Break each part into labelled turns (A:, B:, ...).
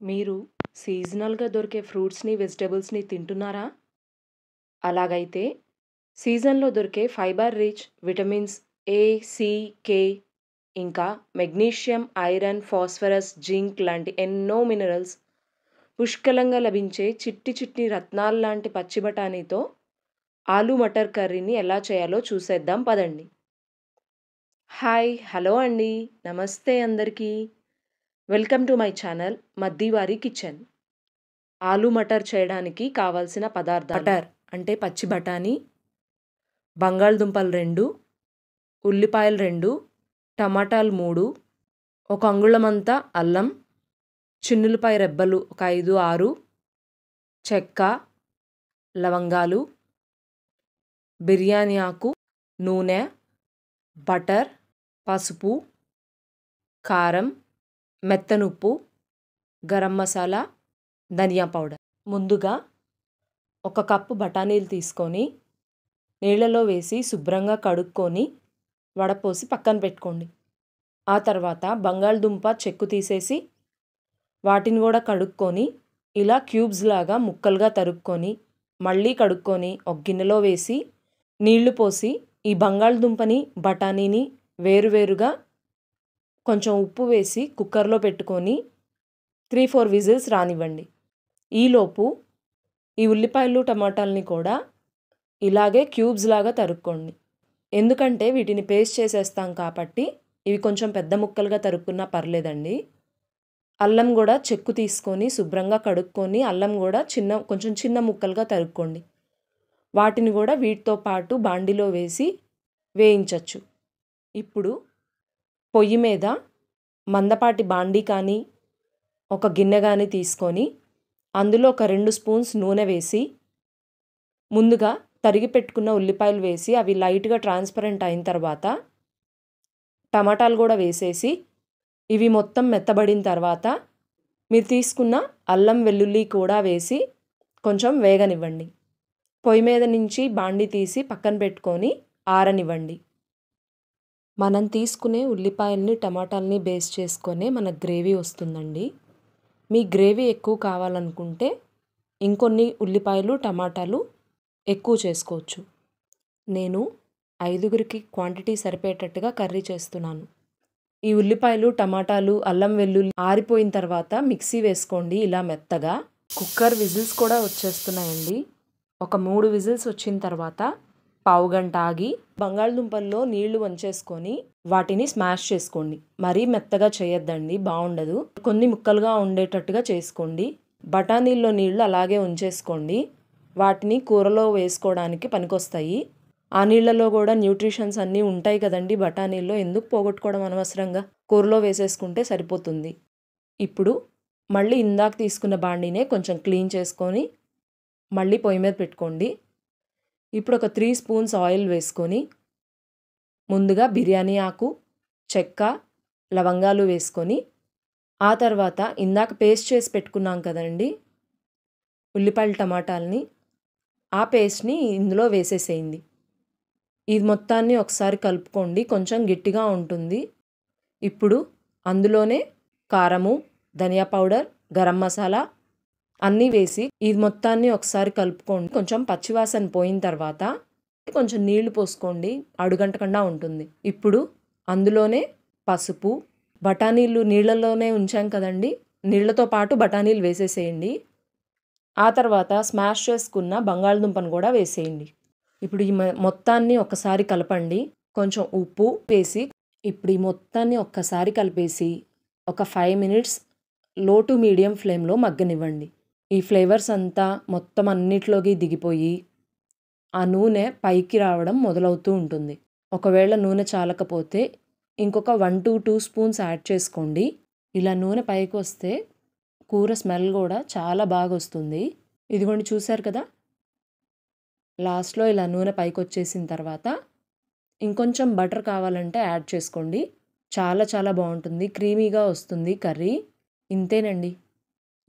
A: మీరు సీజనల్‌గా దొరికే ఫ్రూట్స్‌ని, వెజిటబుల్స్‌ని తింటున్నారా? అలాగైతే సీజన్‌లో దొరికే fibre rich vitamins A, C, K ఇంకా మెగ్నీషియం, ఐరన్, ఫాస్ఫరస్, జింక్ లాంటి ఎన్నో మినరల్స్ పుష్కలంగా లభించే చిట్టి చిట్టి రత్నాల్లాంటి పచ్చి బఠానీతో ఆలు మటర్ కర్రీని ఎలా చేయాలో చూసేద్దాం పదండి. హాయ్! హలో అండి. నమస్తే అందరికీ. Welcome to my channel Maddivari kitchen. Aloo matar చేయడానికి కావాల్సిన పదార్థాలు మటర్ అంటే పచ్చి బఠానీ, బంగాళదుంపలు 2, ఉల్లిపాయలు 2, టమాటాలు 3, ఒక అంగుళమంతా అల్లం, చిన్నులపాయ రెబ్బలు ఒక 5, 6, చెక్క, లవంగాలు, బిర్యానీ ఆకు, నూనె, బటర్, పసుపు, కారం, మెత్తనుప్పు, గరం మసాలా, ధనియా పౌడర్. ముందుగా ఒక కప్పు బఠానీలు తీసుకొని నీళ్ళలో వేసి శుభ్రంగా కడుక్కొని వడపోసి పక్కన పెట్టుకోండి. ఆ తర్వాత బంగాళదుంప చెక్కు తీసేసి వాటిని కూడా కడుక్కొని ఇలా క్యూబ్స్ లాగా ముక్కలుగా తరుక్కొని మళ్ళీ కడుక్కొని ఒక గిన్నెలో వేసి నీళ్లు పోసి ఈ బంగాళదుంపని బఠానీని వేరువేరుగా కొంచెం ఉప్పు వేసి కుక్కర్లో పెట్టుకొని 3-4 విజిల్స్ రానివ్వండి. ఈలోపు ఈ ఉల్లిపాయలు టమాటాలని కూడా ఇలాగే క్యూబ్స్ లాగా తరుక్కోండి. ఎందుకంటే వీటిని పేస్ట్ చేసేస్తాం కాబట్టి ఇవి కొంచెం పెద్ద ముక్కలుగా తరుక్కున్నా పర్లేదండి. అల్లం కూడా చెక్కు తీసుకొని శుభ్రంగా కడుక్కొని అల్లం కూడా కొంచెం చిన్న ముక్కలుగా తరుక్కోండి. వాటిని కూడా వీటితో పాటు బాండిలో వేసి వేయించవచ్చు. ఇప్పుడు పొయ్యి మీద మందపాటి బాండీ కానీ ఒక గిన్నె కానీ తీసుకొని అందులో ఒక 2 స్పూన్స్ నూనె వేసి ముందుగా తరిగి పెట్టుకున్న ఉల్లిపాయలు వేసి అవి లైట్గా ట్రాన్స్పరెంట్ అయిన తర్వాత టమాటాలు కూడా వేసేసి ఇవి మొత్తం మెత్తబడిన తర్వాత మీరు తీసుకున్న అల్లం వెల్లుల్లి కూడా వేసి కొంచెం వేగనివ్వండి. పొయ్యి మీద నుంచి బాండీ తీసి పక్కన పెట్టుకొని ఆరనివ్వండి. మనం తీసుకునే ఉల్లిపాయల్ని టమాటాలని బేస్ చేసుకొనే మన గ్రేవీ వస్తుందండి. మీ గ్రేవీ ఎక్కువ కావాలనుకుంటే ఇంకొన్ని ఉల్లిపాయలు టమాటాలు ఎక్కువ చేసుకోవచ్చు. నేను 5గురికి క్వాంటిటీ సరిపోయేటట్టుగా కర్రీ చేస్తున్నాను. ఈ ఉల్లిపాయలు టమాటాలు అల్లం వెల్లుల్లి ఆరిపోయిన తర్వాత మిక్సీ వేసుకోండి ఇలా మెత్తగా. కుక్కర్ విజిల్స్ కూడా వచ్చేస్తున్నాయండి. ఒక 3 విజిల్స్ వచ్చిన తర్వాత పావుగంట ఆగి బంగాళదుంపల్లో నీళ్లు వంచేసుకొని వాటిని స్మాష్ చేసుకోండి. మరీ మెత్తగా చేయొద్దండి, బాగుండదు. కొన్ని ముక్కలుగా ఉండేటట్టుగా చేసుకోండి. బఠానీల్లో నీళ్లు అలాగే ఉంచేసుకోండి. వాటిని కూరలో వేసుకోవడానికి పనికొస్తాయి. ఆ నీళ్లలో కూడా న్యూట్రిషన్స్ అన్నీ ఉంటాయి కదండి బఠానీల్లో, ఎందుకు పోగొట్టుకోవడం అనవసరంగా, కూరలో వేసేసుకుంటే సరిపోతుంది. ఇప్పుడు మళ్ళీ ఇందాక తీసుకున్న బాండీనే కొంచెం క్లీన్ చేసుకొని మళ్ళీ పొయ్యి మీద పెట్టుకోండి. ఇప్పుడు ఒక 3 స్పూన్స్ ఆయిల్ వేసుకొని ముందుగా బిర్యానీ ఆకు, చెక్క, లవంగాలు వేసుకొని ఆ తర్వాత ఇందాక పేస్ట్ చేసి పెట్టుకున్నాం కదండి ఉల్లిపాయలు టమాటాలని, ఆ పేస్ట్ని ఇందులో వేసేసేయండి. ఇది మొత్తాన్ని ఒకసారి కలుపుకోండి, కొంచెం గట్టిగా ఉంటుంది. ఇప్పుడు అందులోనే కారము, ధనియా పౌడర్, గరం మసాలా అన్నీ వేసి ఇది మొత్తాన్ని ఒకసారి కలుపుకోండి. కొంచెం పచ్చివాసన పోయిన తర్వాత కొంచెం నీళ్లు పోసుకోండి, అడుగంటకుండా ఉంటుంది. ఇప్పుడు అందులోనే పసుపు, బఠానీలు నీళ్ళలోనే ఉంచాం కదండి, నీళ్లతో పాటు బఠానీలు వేసేసేయండి. ఆ తర్వాత స్మాష్ చేసుకున్న బంగాళదుంపను కూడా వేసేయండి. ఇప్పుడు ఈ మొత్తాన్ని ఒకసారి కలపండి. కొంచెం ఉప్పు వేసి ఇప్పుడు ఈ మొత్తాన్ని ఒక్కసారి కలిపేసి ఒక 5 మినిట్స్ లో టు మీడియం ఫ్లేమ్లో మగ్గనివ్వండి. ఈ ఫ్లేవర్స్ అంతా మొత్తం అన్నిట్లోకి దిగిపోయి ఆ నూనె పైకి రావడం మొదలవుతూ ఉంటుంది. ఒకవేళ నూనె చాలకపోతే ఇంకొక 1 to 2 స్పూన్స్ యాడ్ చేసుకోండి. ఇలా నూనె పైకి వస్తే కూర స్మెల్ కూడా చాలా బాగా వస్తుంది. ఇదిగోండి చూసారు కదా, లాస్ట్లో ఇలా నూనె పైకి వచ్చేసిన తర్వాత ఇంకొంచెం బటర్ కావాలంటే యాడ్ చేసుకోండి. చాలా చాలా బాగుంటుంది, క్రీమీగా వస్తుంది కర్రీ. ఇంతేనండి,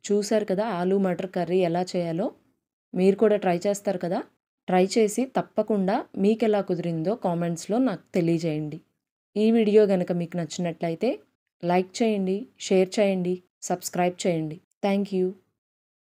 A: చూసారు కదా ఆలు మటర్ కర్రీ ఎలా చేయాలో. మీరు కూడా ట్రై చేస్తారు కదా. ట్రై చేసి తప్పకుండా మీకు ఎలా కుదిరిందో కామెంట్స్లో నాకు తెలియజేయండి. ఈ వీడియో కనుక మీకు నచ్చినట్లయితే లైక్ చేయండి, షేర్ చేయండి, సబ్స్క్రైబ్ చేయండి. Thank you.